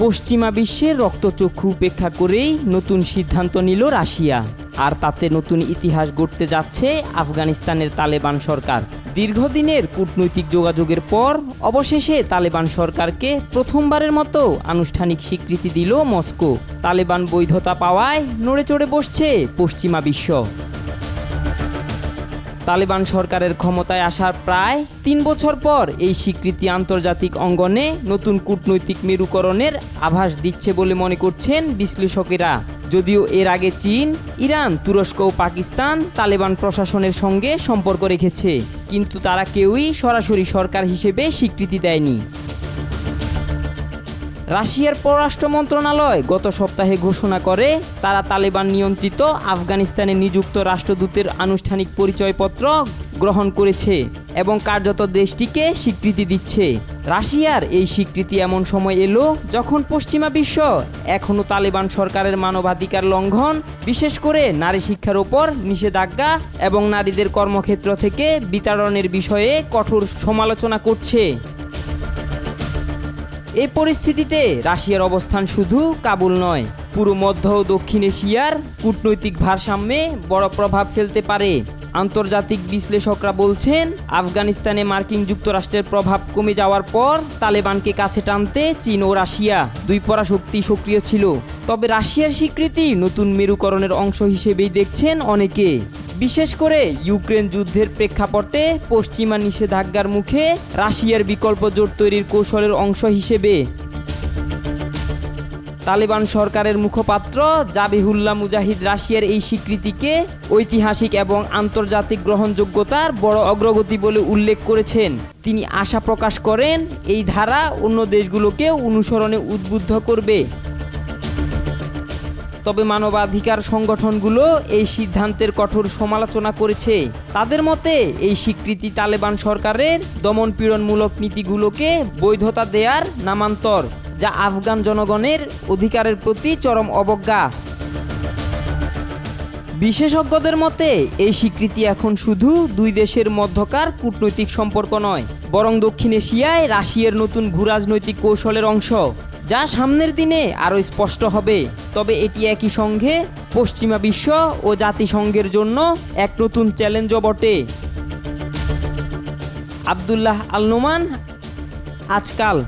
পশ্চিমা বিশ্বের রক্তচক্ষু উপেক্ষা করেই নতুন সিদ্ধান্ত নিল রাশিয়া। আর তাতে নতুন ইতিহাস গড়তে যাচ্ছে আফগানিস্তানের তালেবান সরকার। দীর্ঘদিনের কূটনৈতিক যোগাযোগের পর অবশেষে তালেবান সরকারকে প্রথমবারের মতো আনুষ্ঠানিক স্বীকৃতি দিল মস্কো। তালেবান বৈধতা পাওয়ায় নড়েচড়ে বসছে পশ্চিমা বিশ্ব। তালেবান সরকারের ক্ষমতায় আসার প্রায় ৩ বছর পর এই স্বীকৃতি আন্তর্জাতিক অঙ্গনে নতুন কূটনৈতিক মেরুকরণের আভাস দিচ্ছে বলে মনে করছেন বিশ্লেষকেরা। যদিও এর আগে চীন, ইরান, তুরস্ক ও পাকিস্তান তালেবান প্রশাসনের সঙ্গে সম্পর্ক রেখেছে, কিন্তু তারা কেউই সরাসরি সরকার হিসেবে স্বীকৃতি দেয়নি। রাশিয়ার পররাষ্ট্র মন্ত্রণালয় গত সপ্তাহে ঘোষণা করে তারা তালেবান নিয়ন্ত্রিত আফগানিস্তানে নিযুক্ত রাষ্ট্রদূতের আনুষ্ঠানিক পরিচয়পত্র গ্রহণ করেছে এবং কার্যত দেশটিকে স্বীকৃতি দিচ্ছে। রাশিয়ার এই স্বীকৃতি এমন সময় এলো যখন পশ্চিমা বিশ্ব এখনও তালেবান সরকারের মানবাধিকার লঙ্ঘন, বিশেষ করে নারী শিক্ষার ওপর নিষেধাজ্ঞা এবং নারীদের কর্মক্ষেত্র থেকে বিতাড়নের বিষয়ে কঠোর সমালোচনা করছে। এই পরিস্থিতিতে রাশিয়ার অবস্থান শুধু কাবুল নয়, পুরো মধ্য ও দক্ষিণ এশিয়ার কূটনৈতিক ভারসাম্যে বড় প্রভাব ফেলতে পারে। আন্তর্জাতিক বিশ্লেষকরা বলছেন, আফগানিস্তানে মার্কিন যুক্তরাষ্ট্রের প্রভাব কমে যাওয়ার পর তালেবানকে কাছে টানতে চীন ও রাশিয়া দুই পরাশক্তি সক্রিয় ছিল। তবে রাশিয়ার স্বীকৃতি নতুন মেরুকরণের অংশ হিসেবেই দেখছেন অনেকে, বিশেষ করে ইউক্রেন যুদ্ধের প্রেক্ষাপটে পশ্চিমা নিষেধাজ্ঞার মুখে রাশিয়ার বিকল্প জোট তৈরির কৌশলের অংশ হিসেবে। তালেবান সরকারের মুখপাত্র জাবিহুল্লাহ মুজাহিদ রাশিয়ার এই স্বীকৃতিকে ঐতিহাসিক এবং আন্তর্জাতিক গ্রহণযোগ্যতার বড় অগ্রগতি বলে উল্লেখ করেছেন। তিনি আশা প্রকাশ করেন এই ধারা অন্য দেশগুলোকে অনুসরণে উদ্বুদ্ধ করবে। তবে মানবাধিকার সংগঠনগুলো এই সিদ্ধান্তের কঠোর সমালোচনা করেছে। তাদের মতে এই স্বীকৃতি তালেবান সরকারের দমনপীড়নমূলক নীতিগুলোকে বৈধতা দেওয়ার নামান্তর, যা আফগান জনগণের অধিকারের প্রতি চরম অবজ্ঞা। বিশেষজ্ঞদের মতে এই স্বীকৃতি এখন শুধু দুই দেশের মধ্যকার কূটনৈতিক সম্পর্ক নয়, বরং দক্ষিণ এশিয়ায় রাশিয়ার নতুন ভূরাজনৈতিক কৌশলের অংশ, যা সামনের দিনে আরও স্পষ্ট হবে। তবে এটি একই সঙ্গে পশ্চিমা বিশ্ব ও জাতিসংঘের জন্য এক নতুন চ্যালেঞ্জও বটে। আব্দুল্লাহ আল নোমান, আজকাল।